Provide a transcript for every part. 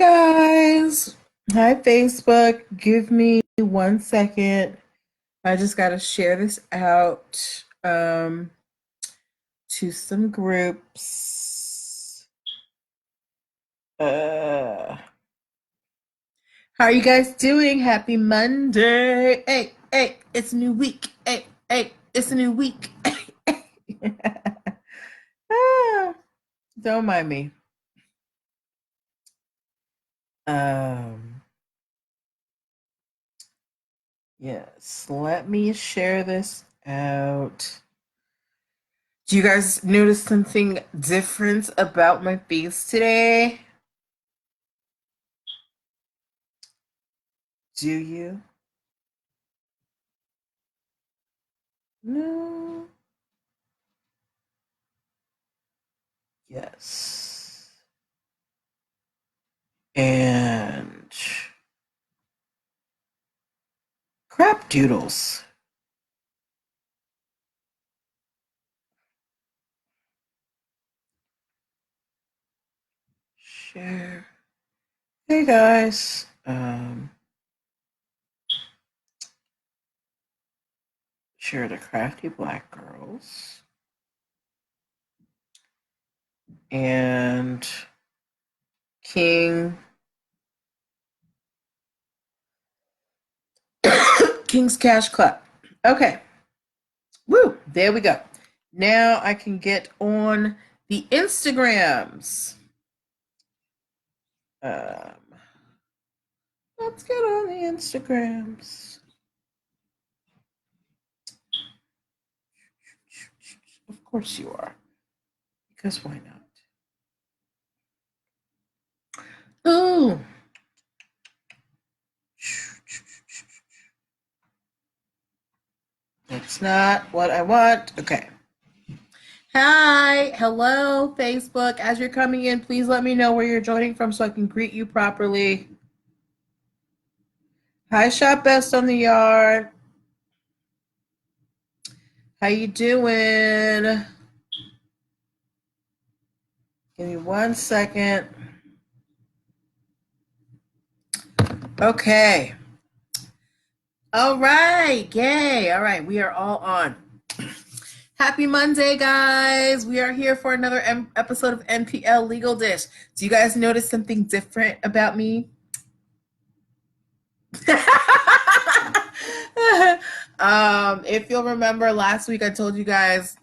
Guys, hi Facebook. Give me 1 second. I just got to share this out to some groups. How are you guys doing? Happy Monday. Hey, it's a new week. Hey, it's a new week. Ah, don't mind me. Um, yes, let me share this out. Do you guys notice something different about my face today? Do you? No. Yes. And crap doodles. Share. Hey guys. Share the crafty black girls. And King King's Cash Club. Okay. Woo, there we go. Now I can get on the Instagrams. Let's get on the Instagrams. Of course you are. Because why not? Oh. That's not what I want. Okay. Hi. Hello, Facebook. As you're coming in, please let me know where you're joining from so I can greet you properly. Hi, Shop Best on the Yard. How you doing? Give me 1 second. Okay. All right. Yay. All right. We are all on. Happy Monday, guys. We are here for another episode of NPL Legal Dish. Do you guys notice something different about me? If you'll remember last week, I told you guys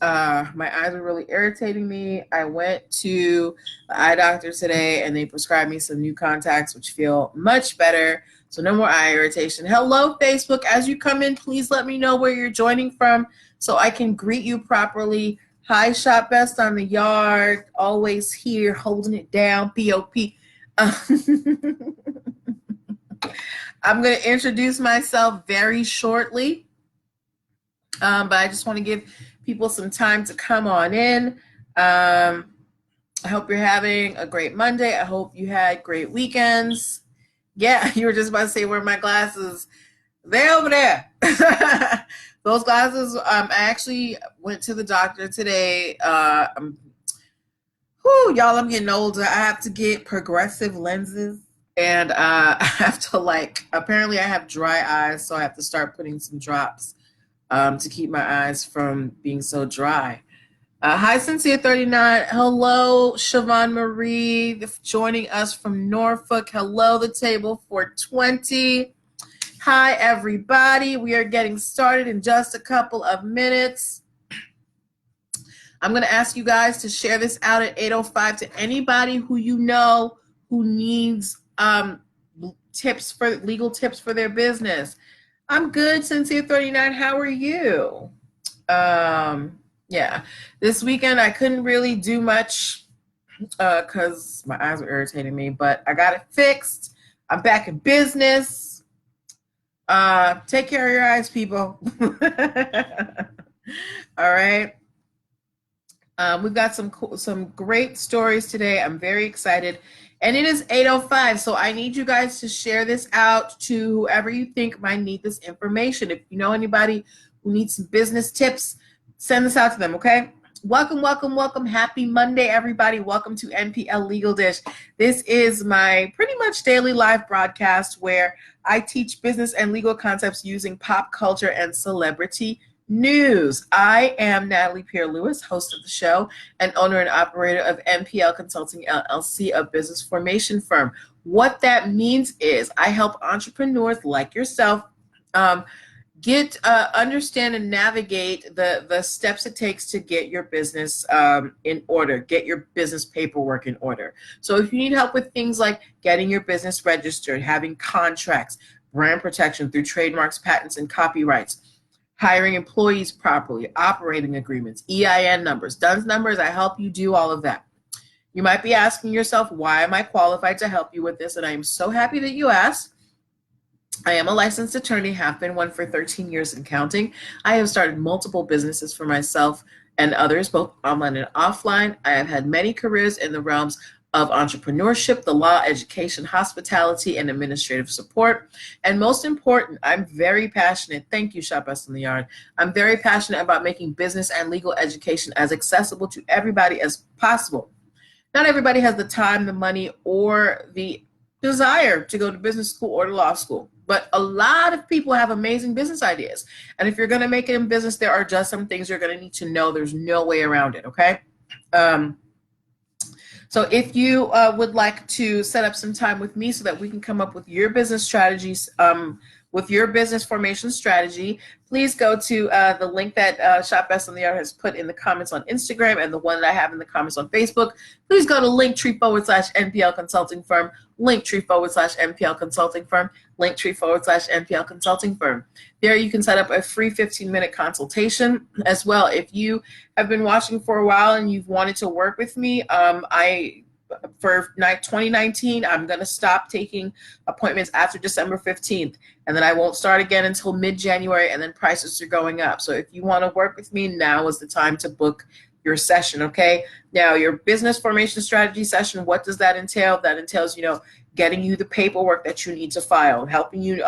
my eyes were really irritating me. I went to the eye doctor today and they prescribed me some new contacts, which feel much better. So no more eye irritation. Hello, Facebook. As you come in, please let me know where you're joining from so I can greet you properly. Hi, Shop Best on the Yard. Always here, holding it down. POP. I'm going to introduce myself very shortly, but I just want to give people some time to come on in. I hope you're having a great Monday. I hope you had great weekends. Yeah, you were just about to say, where are my glasses? They're over there. Those glasses, I actually went to the doctor today. Y'all, I'm getting older. I have to get progressive lenses. And I have to apparently I have dry eyes, so I have to start putting some drops to keep my eyes from being so dry. Hi, Sincere39. Hello, Siobhan Marie, joining us from Norfolk. Hello, the table for 20. Hi, everybody. We are getting started in just a couple of minutes. I'm going to ask you guys to share this out at 8:05 to anybody who you know who needs legal tips for their business. I'm good, Sincere39. How are you? Yeah, this weekend I couldn't really do much because my eyes were irritating me, but I got it fixed. I'm back in business. Take care of your eyes, people. All right. We've got some great stories today. I'm very excited. And it is 8:05, so I need you guys to share this out to whoever you think might need this information. If you know anybody who needs some business tips, send this out to them, okay? Welcome, welcome, welcome. Happy Monday, everybody. Welcome to NPL Legal Dish. This is my pretty much daily live broadcast where I teach business and legal concepts using pop culture and celebrity news. I am Natalie Pierre-Lewis, host of the show and owner and operator of NPL Consulting LLC, a business formation firm. What that means is I help entrepreneurs like yourself understand and navigate the steps it takes to get your business in order, get your business paperwork in order. So if you need help with things like getting your business registered, having contracts, brand protection through trademarks, patents, and copyrights, hiring employees properly, operating agreements, EIN numbers, DUNS numbers, I help you do all of that. You might be asking yourself, why am I qualified to help you with this? And I am so happy that you asked. I am a licensed attorney, have been one for 13 years and counting. I have started multiple businesses for myself and others, both online and offline. I have had many careers in the realms of entrepreneurship, the law, education, hospitality, and administrative support. And most important, I'm very passionate. Thank you, Shop Best in the Yard. I'm very passionate about making business and legal education as accessible to everybody as possible. Not everybody has the time, the money, or the desire to go to business school or to law school. But a lot of people have amazing business ideas. And if you're going to make it in business, there are just some things you're going to need to know. There's no way around it, okay? So if you would like to set up some time with me so that we can come up with your business strategies, with your business formation strategy, please go to the link that Shop Best on the Yard has put in the comments on Instagram and the one that I have in the comments on Facebook. Please go to linktr.ee/NPL Consulting Firm, linktr.ee/NPL Consulting Firm, linktr.ee/NPL Consulting Firm. There you can set up a free 15-minute consultation as well. If you have been watching for a while and you've wanted to work with me, for 2019, I'm going to stop taking appointments after December 15th, and then I won't start again until mid-January, and then prices are going up. So if you want to work with me, now is the time to book your session, okay? Now, your business formation strategy session, what does that entail? That entails, getting you the paperwork that you need to file, helping you,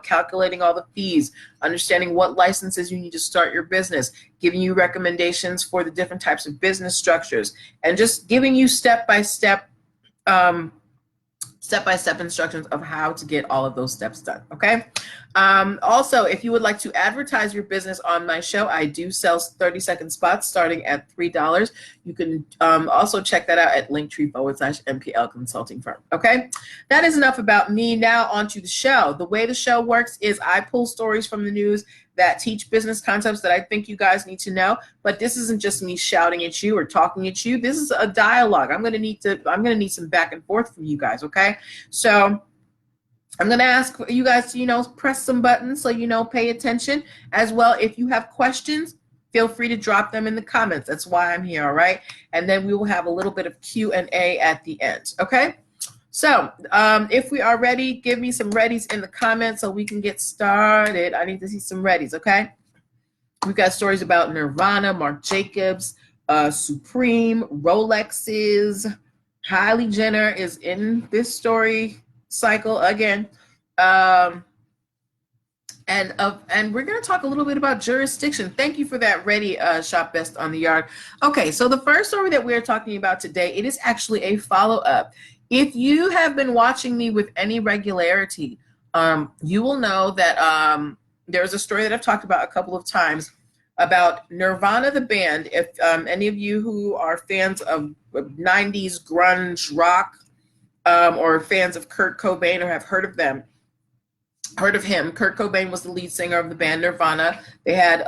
calculating all the fees, understanding what licenses you need to start your business, giving you recommendations for the different types of business structures, and just giving you step-by-step instructions of how to get all of those steps done, okay? Also, if you would like to advertise your business on my show, I do sell 30-second spots starting at $3. You can also check that out at linktree/NPL Consulting Firm, okay? That is enough about me. Now on to the show. The way the show works is I pull stories from the news that teach business concepts that I think you guys need to know, but this isn't just me shouting at you or talking at you. This is a dialogue. I'm going to need some back and forth from you guys, okay? So I'm going to ask you guys to, press some buttons so, pay attention. As well, if you have questions, feel free to drop them in the comments. That's why I'm here, all right? And then we will have a little bit of Q&A at the end, okay? So if we are ready, give me some readies in the comments so we can get started. I need to see some readies, okay? We've got stories about Nirvana, Marc Jacobs, Supreme, Rolexes. Kylie Jenner is in this story cycle again. And we're going to talk a little bit about jurisdiction. Thank you for that ready, Shop Best on the Yard. Okay, so the first story that we're talking about today, it is actually a follow-up. If you have been watching me with any regularity, you will know that there's a story that I've talked about a couple of times about Nirvana, the band. If any of you who are fans of 90s grunge rock or fans of Kurt Cobain or have heard of him. Kurt Cobain was the lead singer of the band Nirvana. They have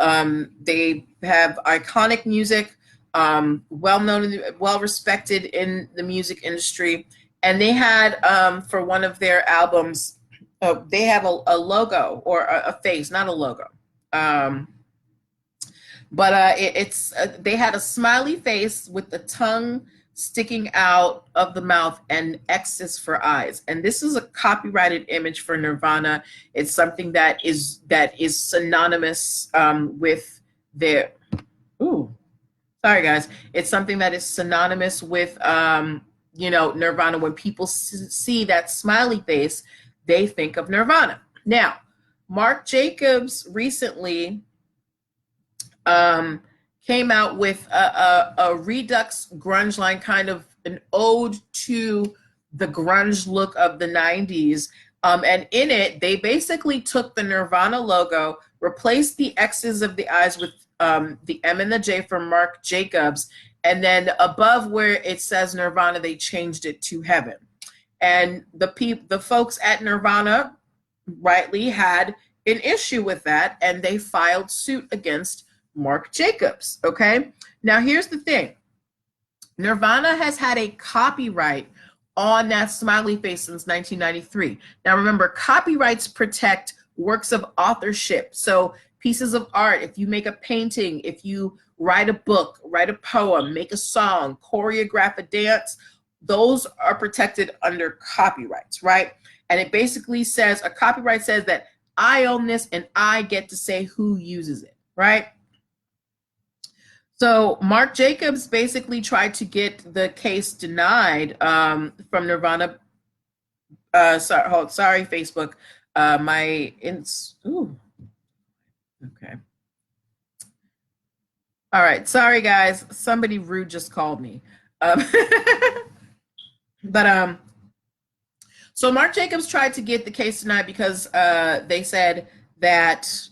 iconic music, well-known, well-respected in the music industry. And they had, for one of their albums, they have a logo or a face, not a logo. They had a smiley face with the tongue sticking out of the mouth and X's for eyes. And this is a copyrighted image for Nirvana. It's something that is synonymous with their, sorry guys. It's something that is synonymous with, Nirvana. When people see that smiley face, they think of Nirvana. Now, Marc Jacobs recently came out with a Redux grunge line, kind of an ode to the grunge look of the 90s. And in it, they basically took the Nirvana logo, replaced the X's of the eyes with the M and the J from Marc Jacobs, and then above where it says Nirvana, they changed it to Heaven. And the folks at Nirvana rightly had an issue with that, and they filed suit against Marc Jacobs. Okay, now here's the thing. Nirvana has had a copyright on that smiley face since 1993. Now remember, copyrights protect works of authorship. So pieces of art, if you make a painting, if you write a book, write a poem, make a song, choreograph a dance, those are protected under copyrights, right? And it basically says, a copyright says that I own this and I get to say who uses it, right? So Marc Jacobs basically tried to get the case denied from Nirvana. Sorry, Facebook. Okay. All right, sorry guys. Somebody rude just called me. So Marc Jacobs tried to get the case denied because they said that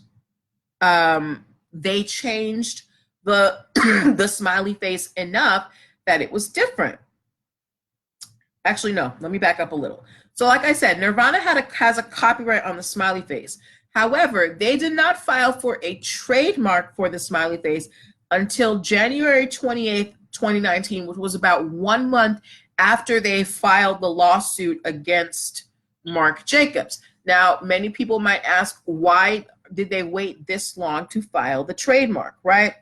they changed the the smiley face enough that it was different. Actually, no, let me back up a little. So like I said, Nirvana has a copyright on the smiley face. However, they did not file for a trademark for the smiley face until January 28th, 2019, which was about 1 month after they filed the lawsuit against Marc Jacobs. Now, many people might ask, why did they wait this long to file the trademark, right?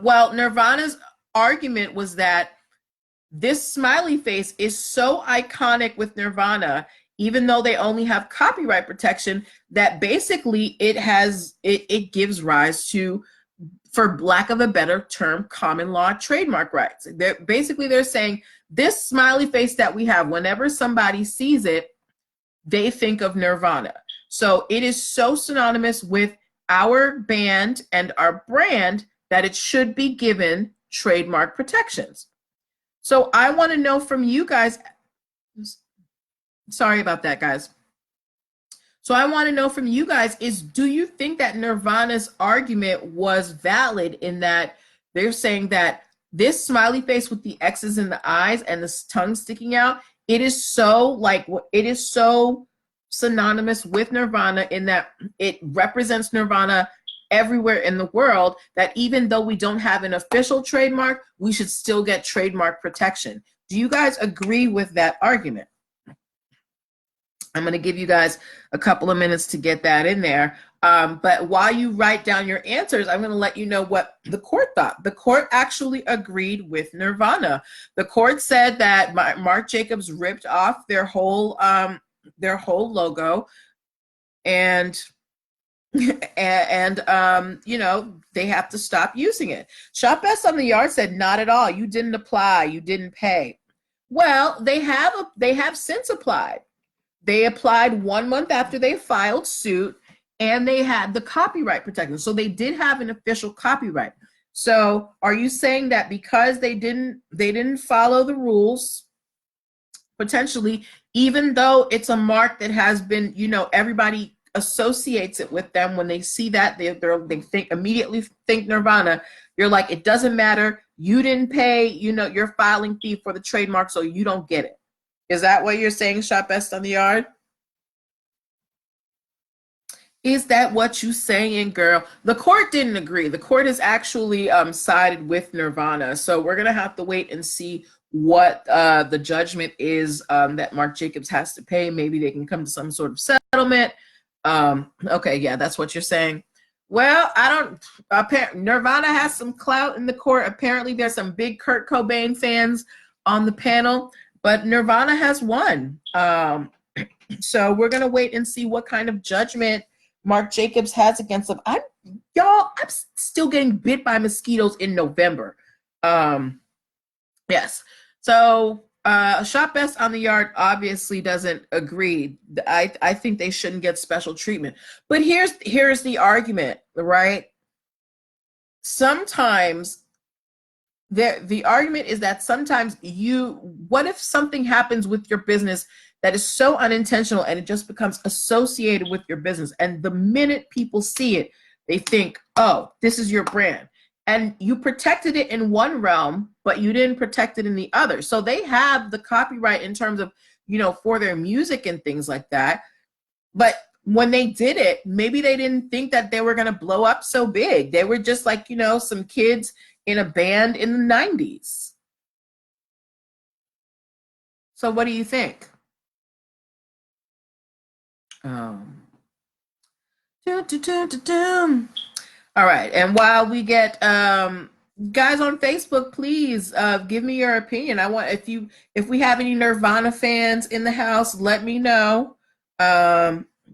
Well, Nirvana's argument was that this smiley face is so iconic with Nirvana, even though they only have copyright protection, that basically it gives rise to, for lack of a better term, common law trademark rights. They're saying this smiley face that we have, whenever somebody sees it, they think of Nirvana. So it is so synonymous with our band and our brand that it should be given trademark protections. So I want to know from you guys, sorry about that, guys. So I want to know from you guys is, do you think that Nirvana's argument was valid in that they're saying that this smiley face with the X's in the eyes and the tongue sticking out, it is so synonymous with Nirvana in that it represents Nirvana everywhere in the world, that even though we don't have an official trademark, we should still get trademark protection. Do you guys agree with that argument? I'm going to give you guys a couple of minutes to get that in there. But while you write down your answers, I'm going to let you know what the court thought. The court actually agreed with Nirvana. The court said that Marc Jacobs ripped off their whole logo, and you know, they have to stop using it. Shop Best on the Yard said, not at all. You didn't apply. You didn't pay. Well, they have since applied. They applied 1 month after they filed suit, and they had the copyright protection. So they did have an official copyright. So are you saying that because they didn't follow the rules, potentially, even though it's a mark that has been, you know, everybody associates it with them, when they see that, they immediately think Nirvana, you're like, it doesn't matter, you didn't pay, you know, your filing fee for the trademark, so you don't get it. Is that what you're saying, Shop Best on the Yard? Is that what you saying, girl? The court didn't agree. The court has actually sided with Nirvana. So we're going to have to wait and see what the judgment is that Marc Jacobs has to pay. Maybe they can come to some sort of settlement. Okay, yeah, that's what you're saying. Well, Nirvana has some clout in the court. Apparently there's some big Kurt Cobain fans on the panel, but Nirvana has won. So we're going to wait and see what kind of judgment Marc Jacobs has against them. I'm still getting bit by mosquitoes in November. Yes. So Shop Best on the Yard obviously doesn't agree. I think they shouldn't get special treatment. But here's the argument, right? sometimes the argument is that sometimes what if something happens with your business that is so unintentional and it just becomes associated with your business, and the minute people see it, they think, oh, this is your brand, and you protected it in one realm, but you didn't protect it in the other. So they have the copyright in terms of, for their music and things like that, but when they did it, maybe they didn't think that they were going to blow up so big. They were just like, some kids in a band in the 90s. So what do you think? All right. And while we get guys on Facebook, please give me your opinion. I want, if we have any Nirvana fans in the house, let me know.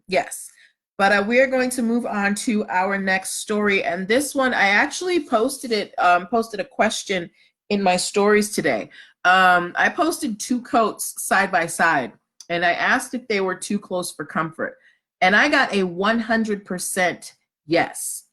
Yes. But we're going to move on to our next story. And this one, I actually posted a question in my stories today. I posted 2 coats side by side, and I asked if they were too close for comfort. And I got a 100% yes.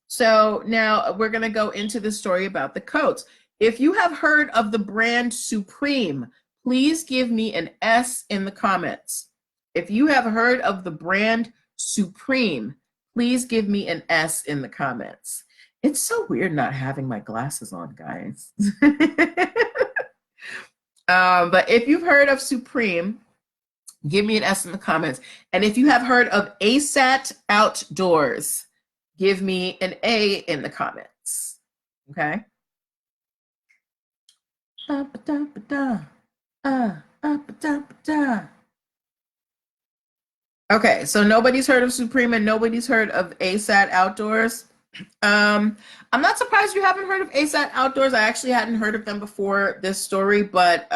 So now we're going to go into the story about the coats. If you have heard of the brand Supreme, please give me an S in the comments. If you have heard of the brand Supreme, please give me an S in the comments. It's so weird not having my glasses on, guys. But if you've heard of Supreme, give me an S in the comments. And if you have heard of ASAT Outdoors, give me an A in the comments. Okay? Okay, so nobody's heard of Supreme and nobody's heard of ASAT Outdoors. I'm not surprised you haven't heard of ASAT Outdoors. I actually hadn't heard of them before this story, but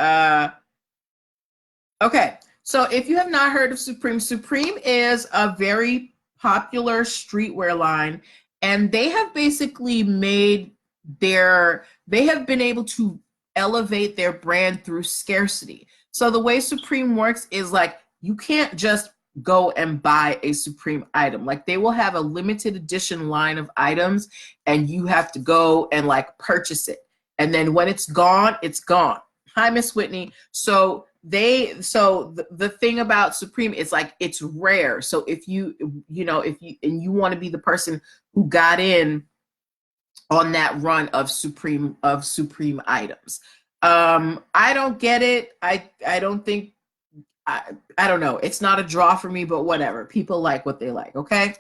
okay. So if you have not heard of Supreme, Supreme is a very popular streetwear line, and they have basically they have been able to elevate their brand through scarcity. So the way Supreme works is like, you can't just go and buy a Supreme item. Like, they will have a limited edition line of items, and you have to go and like purchase it. And then when it's gone, it's gone. Hi, Miss Whitney. So the thing about Supreme is like, it's rare. So if you want to be the person who got in on that run of Supreme items. I don't get it. I don't think, I don't know. It's not a draw for me, but whatever. People like what they like, okay?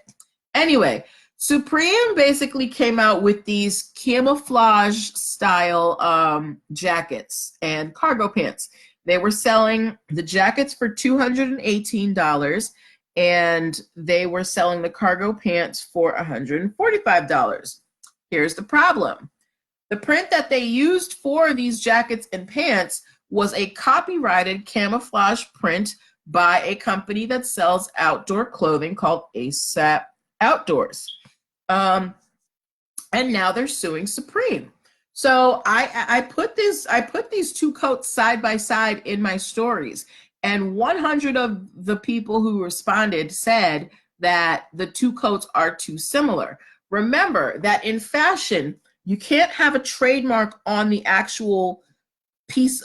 Anyway, Supreme basically came out with these camouflage style jackets and cargo pants. They were selling the jackets for $218, and they were selling the cargo pants for $145. Here's the problem. The print that they used for these jackets and pants was a copyrighted camouflage print by a company that sells outdoor clothing called ASAP Outdoors. And now they're suing Supreme. So I put these 2 coats side by side in my stories, and 100 of the people who responded said that the 2 coats are too similar. Remember that in fashion, you can't have a trademark on the actual piece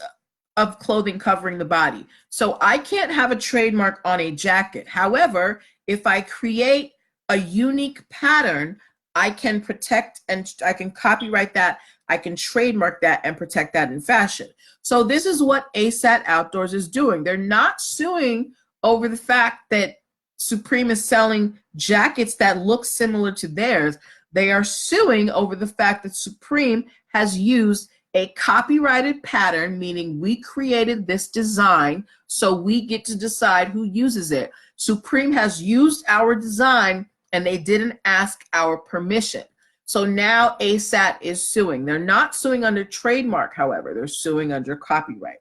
of clothing covering the body. So I can't have a trademark on a jacket. However, if I create a unique pattern, I can protect and I can copyright that. I can trademark that and protect that in fashion. So this is what ASAT Outdoors is doing. They're not suing over the fact that Supreme is selling jackets that look similar to theirs. They are suing over the fact that Supreme has used a copyrighted pattern, meaning we created this design, so we get to decide who uses it. Supreme has used our design, and they didn't ask our permission. So now ASAT is suing. They're not suing under trademark, however. They're suing under copyright.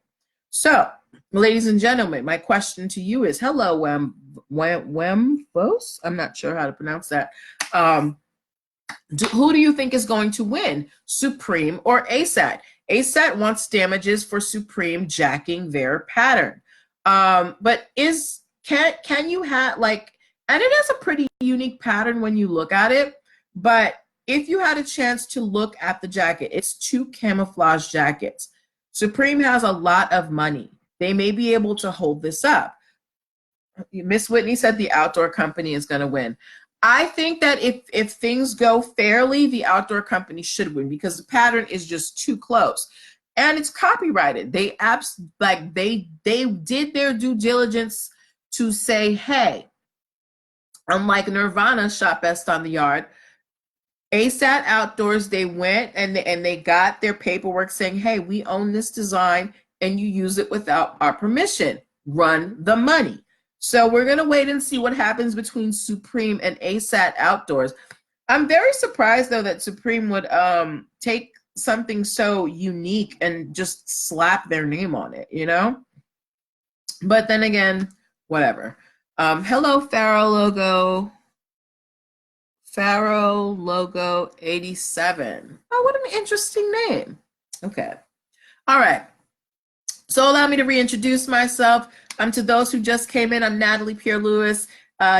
So, ladies and gentlemen, my question to you is, hello, Wemfos? I'm not sure how to pronounce that. Who do you think is going to win, Supreme or ASAT? ASAT wants damages for Supreme jacking their pattern. But can you have, like, and it is a pretty unique pattern when you look at it, but if you had a chance to look at the jacket, it's 2 camouflage jackets. Supreme has a lot of money. They may be able to hold this up. Miss Whitney said the outdoor company is going to win. I think that if things go fairly, the outdoor company should win because the pattern is just too close. And it's copyrighted. They did their due diligence to say, hey, unlike Nirvana shot best on the yard, ASAT Outdoors, they went and they got their paperwork saying, hey, we own this design and you use it without our permission. Run the money. So we're going to wait and see what happens between Supreme and ASAT Outdoors. I'm very surprised, though, that Supreme would take something so unique and just slap their name on it, you know? But then again, whatever. Hello, Pharaoh Logo 87. Oh, what an interesting name. Okay. All right. So allow me to reintroduce myself. To those who just came in, I'm Natalie Pierre-Lewis.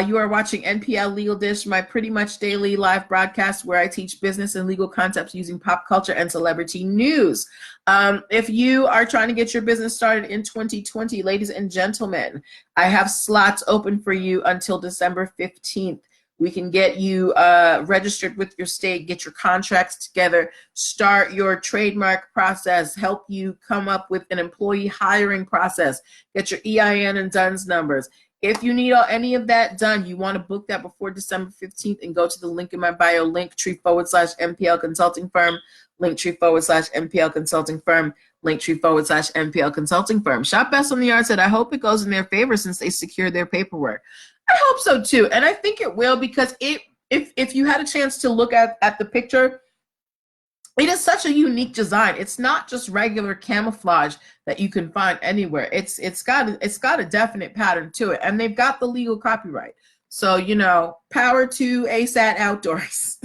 You are watching NPL Legal Dish, my pretty much daily live broadcast where I teach business and legal concepts using pop culture and celebrity news. If you are trying to get your business started in 2020, ladies and gentlemen, I have slots open for you until December 15th. We can get you registered with your state, get your contracts together, start your trademark process, help you come up with an employee hiring process, get your EIN and DUNS numbers. If you need any of that done, you want to book that before December 15th and go to the link in my bio, linktree/NPL Consulting Firm, linktree/NPL Consulting Firm, linktree/NPL Consulting Firm. Shop Best on the Yard said, I hope it goes in their favor since they secured their paperwork. I hope so too, and I think it will because if you had a chance to look at the picture, it is such a unique design. It's not just regular camouflage that you can find anywhere. It's got a definite pattern to it, and they've got the legal copyright. So, you know, power to ASAT Outdoors.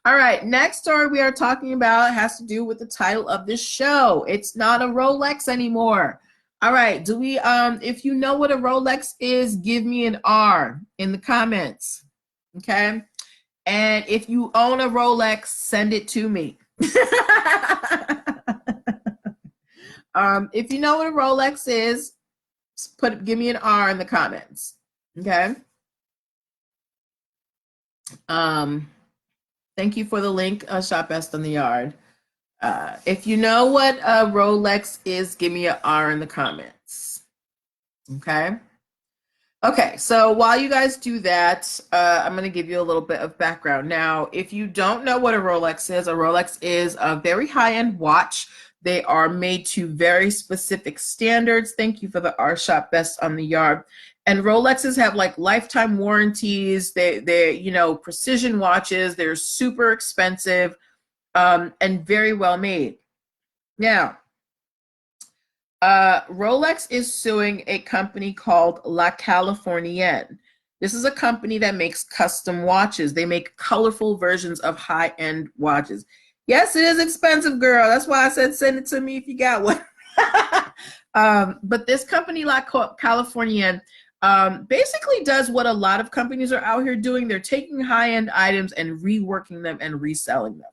All right, next story we are talking about has to do with the title of this show. It's not a Rolex anymore. All right, do we if you know what a Rolex is, give me an R in the comments. Okay? And if you own a Rolex, send it to me. If you know what a Rolex is, give me an R in the comments. Okay? Thank you for the link, Shop Best on the Yard. If you know what a Rolex is, give me an R in the comments. Okay? Okay, so while you guys do that, I'm going to give you a little bit of background. Now, if you don't know what a Rolex is a very high-end watch. They are made to very specific standards. Thank you for the R Shop Best on the Yard. And Rolexes have like lifetime warranties. They're you know, precision watches. They're super expensive and very well made. Now, Rolex is suing a company called La Californienne. This is a company that makes custom watches. They make colorful versions of high-end watches. Yes, it is expensive, girl. That's why I said send it to me if you got one. But this company, La Californienne, basically does what a lot of companies are out here doing. They're taking high-end items and reworking them and reselling them.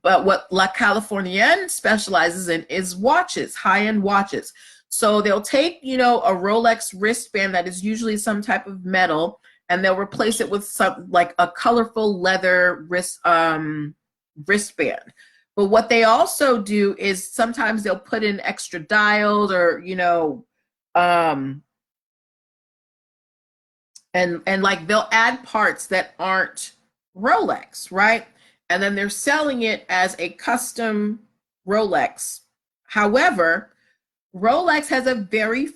But what La Californienne specializes in is watches, high-end watches. So they'll take, you know, a Rolex wristband that is usually some type of metal, and they'll replace it with some like a colorful leather wristband. But what they also do is sometimes they'll put in extra dials or, you know, and like they'll add parts that aren't Rolex, right? And then they're selling it as a custom Rolex. However, Rolex has a very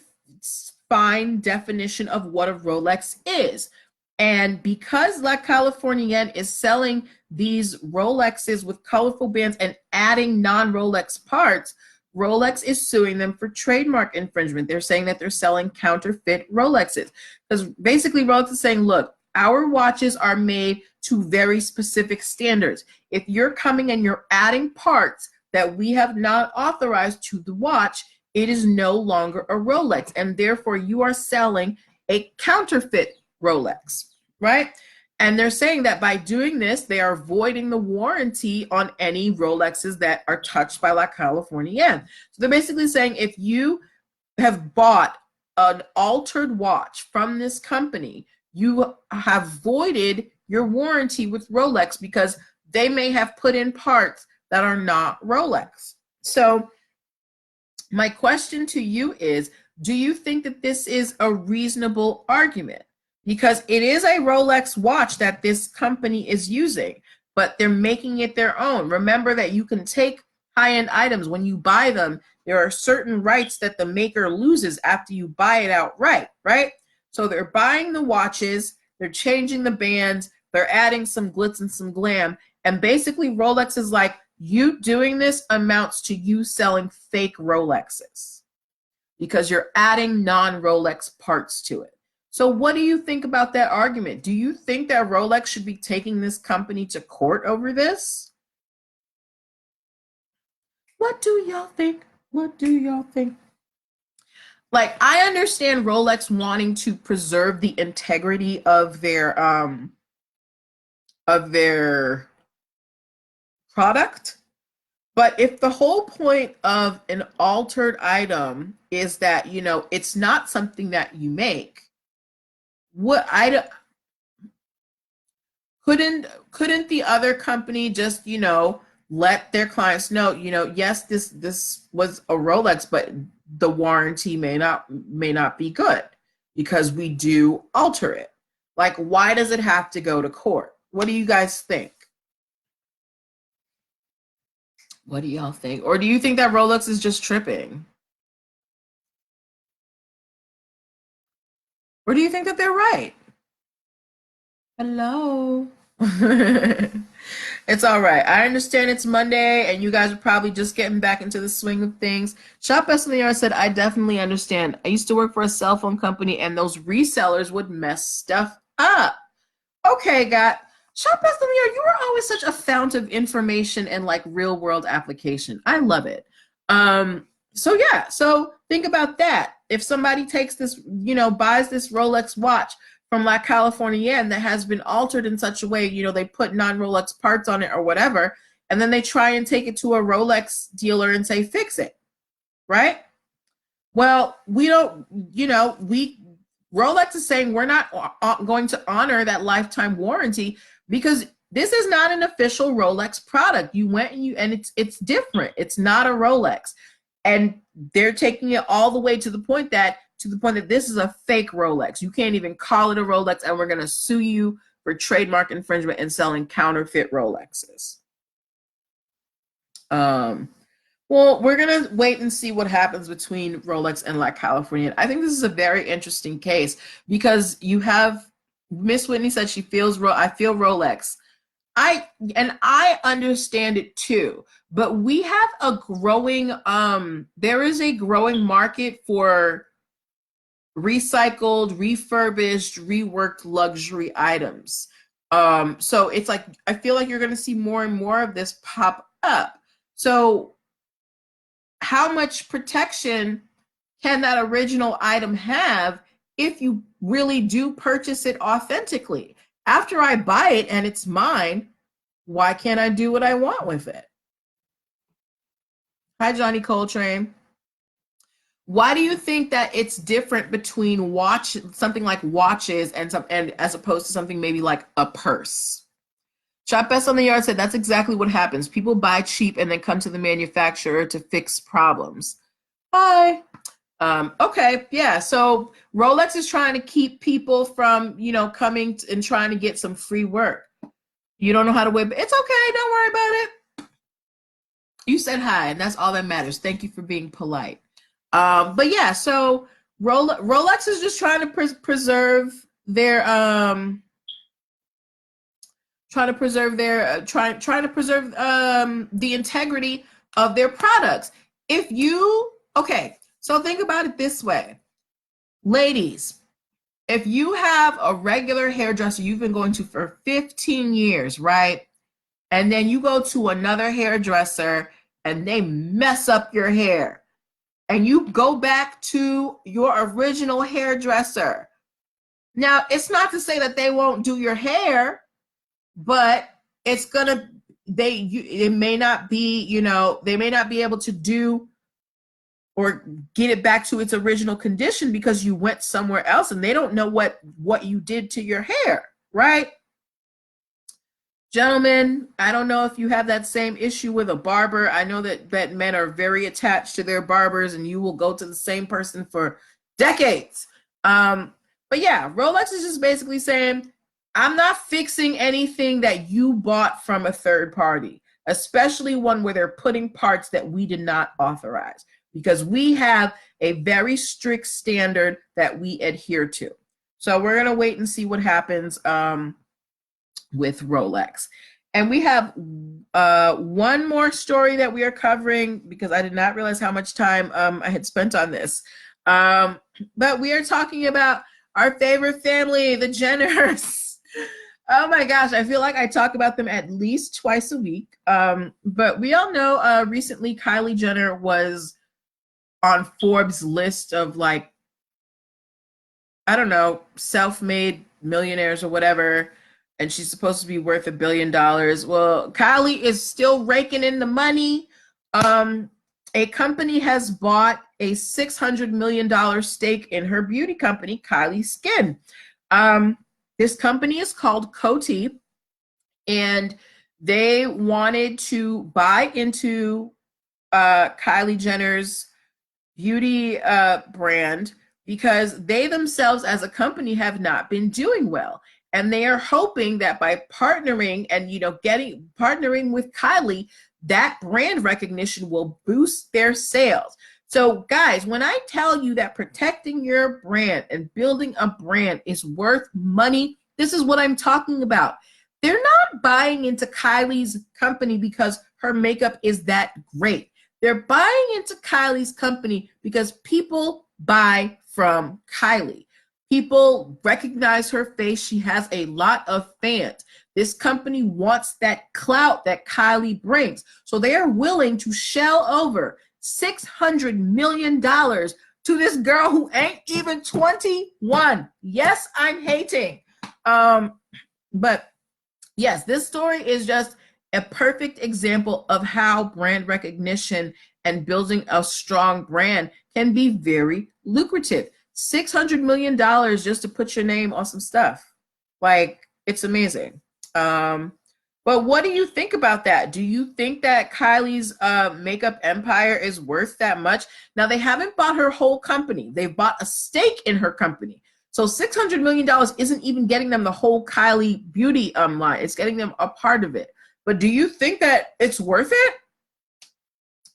fine definition of what a Rolex is. And because La Californienne is selling these Rolexes with colorful bands and adding non-Rolex parts, Rolex is suing them for trademark infringement. They're saying that they're selling counterfeit Rolexes. Because basically Rolex is saying, look, our watches are made to very specific standards. If you're coming and you're adding parts that we have not authorized to the watch, it is no longer a Rolex, and therefore you are selling a counterfeit Rolex, right? And they're saying that by doing this, they are voiding the warranty on any Rolexes that are touched by La Californienne. So they're basically saying if you have bought an altered watch from this company, you have voided your warranty with Rolex because they may have put in parts that are not Rolex. So my question to you is, do you think that this is a reasonable argument? Because it is a Rolex watch that this company is using, but they're making it their own. Remember that you can take high-end items. When you buy them, there are certain rights that the maker loses after you buy it outright, right? So they're buying the watches, they're changing the bands, they're adding some glitz and some glam, and basically Rolex is like, you doing this amounts to you selling fake Rolexes because you're adding non-Rolex parts to it. So what do you think about that argument? Do you think that Rolex should be taking this company to court over this? What do y'all think? What do y'all think? Like, I understand Rolex wanting to preserve the integrity of their product, but if the whole point of an altered item is that, you know, it's not something that you make, what couldn't the other company just, you know, let their clients know, you know, yes, this was a Rolex, but the warranty may not be good because we do alter it. Like, why does it have to go to court? What do you guys think? What do y'all think? Or do you think that Rolex is just tripping? Or do you think that they're right? Hello. It's all right. I understand it's Monday and you guys are probably just getting back into the swing of things. Shop Best in the Yard said, I definitely understand. I used to work for a cell phone company and those resellers would mess stuff up. Okay, got Shop Best in the Yard. You are always such a fount of information and like real world application. I love it. So yeah, so think about that. If somebody takes this, you know, buys this Rolex watch from La Californienne that has been altered in such a way, you know, they put non-Rolex parts on it or whatever, and then they try and take it to a Rolex dealer and say, fix it, right? Well, we don't, you know, Rolex is saying we're not going to honor that lifetime warranty because this is not an official Rolex product. You went and it's different. It's not a Rolex. And they're taking it all the way to the point that this is a fake Rolex. You can't even call it a Rolex, and we're going to sue you for trademark infringement and selling counterfeit Rolexes. Well, we're going to wait and see what happens between Rolex and La Californienne. I think this is a very interesting case because you have Miss Whitney said she feels I feel Rolex. I understand it too, but we have a growing there is a growing market for recycled, refurbished, reworked luxury items. So it's like I feel like you're going to see more and more of this pop up. So how much protection can that original item have if you really do purchase it authentically? After I buy it and it's mine, why can't I do what I want with it? Hi, Johnny Coltrane. Why do you think that it's different between something like watches and as opposed to something maybe like a purse? Shop Best on the Yard said that's exactly what happens. People buy cheap and then come to the manufacturer to fix problems. Hi. Okay, yeah. So Rolex is trying to keep people from, you know, coming and trying to get some free work. You don't know how to whip. It's okay. Don't worry about it. You said hi, and that's all that matters. Thank you for being polite. But yeah, so Rolex is just trying to preserve their trying to preserve the integrity of their products. So think about it this way, ladies. If you have a regular hairdresser you've been going to for 15 years, right? And then you go to another hairdresser and they mess up your hair. And you go back to your original hairdresser. Now, it's not to say that they won't do your hair, but it's gonna, it may not be, you know, they may not be able to do or get it back to its original condition because you went somewhere else and they don't know what you did to your hair, right? Gentlemen, I don't know if you have that same issue with a barber. I know that men are very attached to their barbers and you will go to the same person for decades. But yeah, Rolex is just basically saying, I'm not fixing anything that you bought from a third party, especially one where they're putting parts that we did not authorize, because we have a very strict standard that we adhere to. So we're going to wait and see what happens with Rolex. And we have one more story that we are covering because I did not realize how much time I had spent on this. But we are talking about our favorite family, the Jenners. Oh my gosh, I feel like I talk about them at least twice a week. But we all know recently Kylie Jenner was on Forbes' list of, like, I don't know, self-made millionaires or whatever, and she's supposed to be worth $1 billion. Well, Kylie is still raking in the money. A company has bought a $600 million stake in her beauty company, Kylie Skin. This company is called Coty, and they wanted to buy into Kylie Jenner's beauty brand because they themselves as a company have not been doing well. And they are hoping that by partnering and, you know, partnering with Kylie, that brand recognition will boost their sales. So guys, when I tell you that protecting your brand and building a brand is worth money, this is what I'm talking about. They're not buying into Kylie's company because her makeup is that great. They're buying into Kylie's company because people buy from Kylie. People recognize her face. She has a lot of fans. This company wants that clout that Kylie brings. So they are willing to shell over $600 million to this girl who ain't even 21. Yes, I'm hating. But yes, this story is just a perfect example of how brand recognition and building a strong brand can be very lucrative. $600 million just to put your name on some stuff. Like, it's amazing. But what do you think about that? Do you think that Kylie's makeup empire is worth that much? Now, they haven't bought her whole company. They've bought a stake in her company. So $600 million isn't even getting them the whole Kylie beauty line. It's getting them a part of it. But do you think that it's worth it?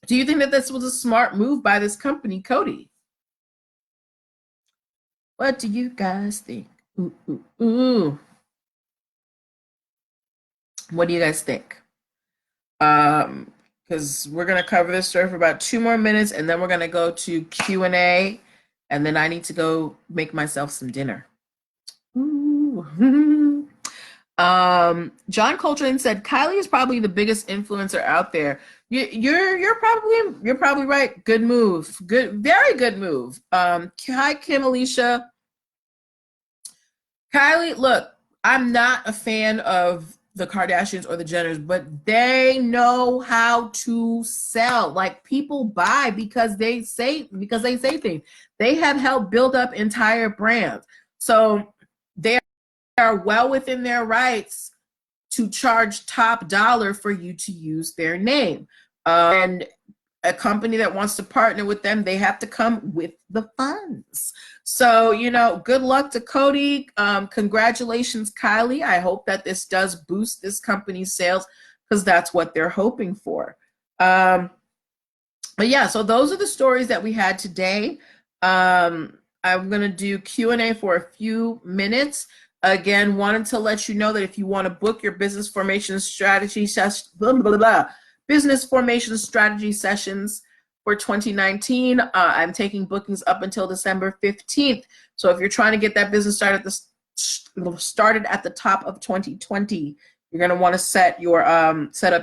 Do you think that this was a smart move by this company, Coty? What do you guys think? Ooh, ooh, ooh. What do you guys think? Because we're going to cover this story for about 2 more minutes, and then we're going to go to Q&A, and then I need to go make myself some dinner. Ooh. John Coltrane said Kylie is probably the biggest influencer out there. You're probably right. Good move. Very good move. Hi, Kim Alicia. Kylie, look, I'm not a fan of the Kardashians or the Jenners, but they know how to sell. Like, people buy because they say things. They have helped build up entire brands. So they are well within their rights to charge top dollar for you to use their name. And a company that wants to partner with them, they have to come with the funds. So, you know, good luck to Coty. Congratulations, Kylie. I hope that this does boost this company's sales because that's what they're hoping for. But yeah, so those are the stories that we had today. I'm going to do Q&A for a few minutes. Again, wanted to let you know that if you want to book your business formation strategy business formation strategy sessions for 2019, I'm taking bookings up until December 15th. So if you're trying to get that business started at the top of 2020, you're going to want to set up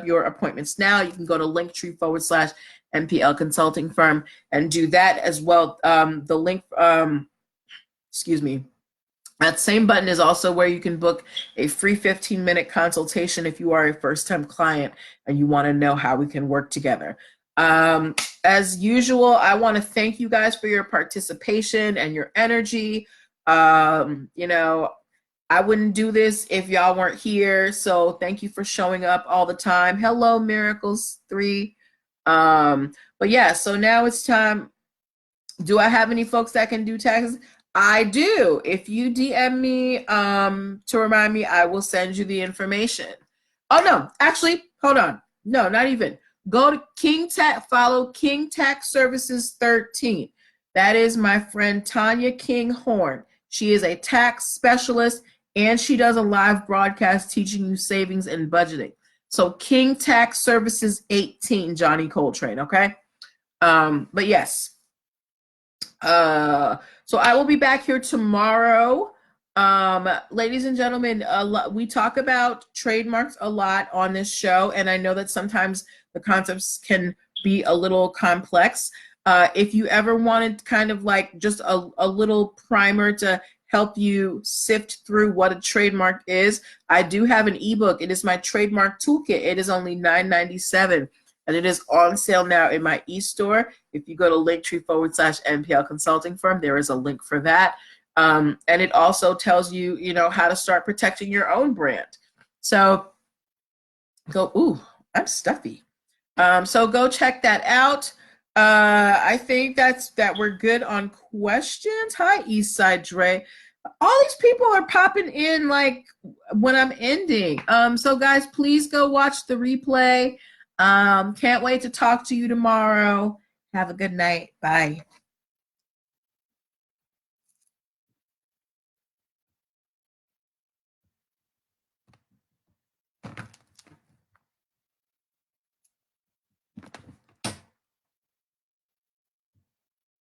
your appointments now. You can go to linktr.ee/nplconsultingfirm and do that as well. The link, That same button is also where you can book a free 15-minute consultation if you are a first-time client and you want to know how we can work together. As usual, I want to thank you guys for your participation and your energy. You know, I wouldn't do this if y'all weren't here. So thank you for showing up all the time. Hello, Miracles 3. But yeah, so now it's time. Do I have any folks that can do taxes? I do. If you DM me to remind me, I will send you the information. Oh no, actually, hold on. No, not even. Go to King Tax, follow King Tax Services 13. That is my friend Tanya King Horn. She is a tax specialist and she does a live broadcast teaching you savings and budgeting. So King Tax Services 18, Johnny Coltrane, okay? But yes. So I will be back here tomorrow. Ladies and gentlemen, we talk about trademarks a lot on this show, and I know that sometimes the concepts can be a little complex. If you ever wanted kind of like just a little primer to help you sift through what a trademark is, I do have an ebook. It is my Trademark Toolkit. It is only $9.97. And it is on sale now in my e-store. If you go to linktr.ee/NPL Consulting Firm, there is a link for that. And it also tells you, you know, how to start protecting your own brand. So go, ooh, I'm stuffy. So go check that out. I think that we're good on questions. Hi, Eastside Dre. All these people are popping in like when I'm ending. So guys, please go watch the replay. Can't wait to talk to you tomorrow. Have a good night. Bye.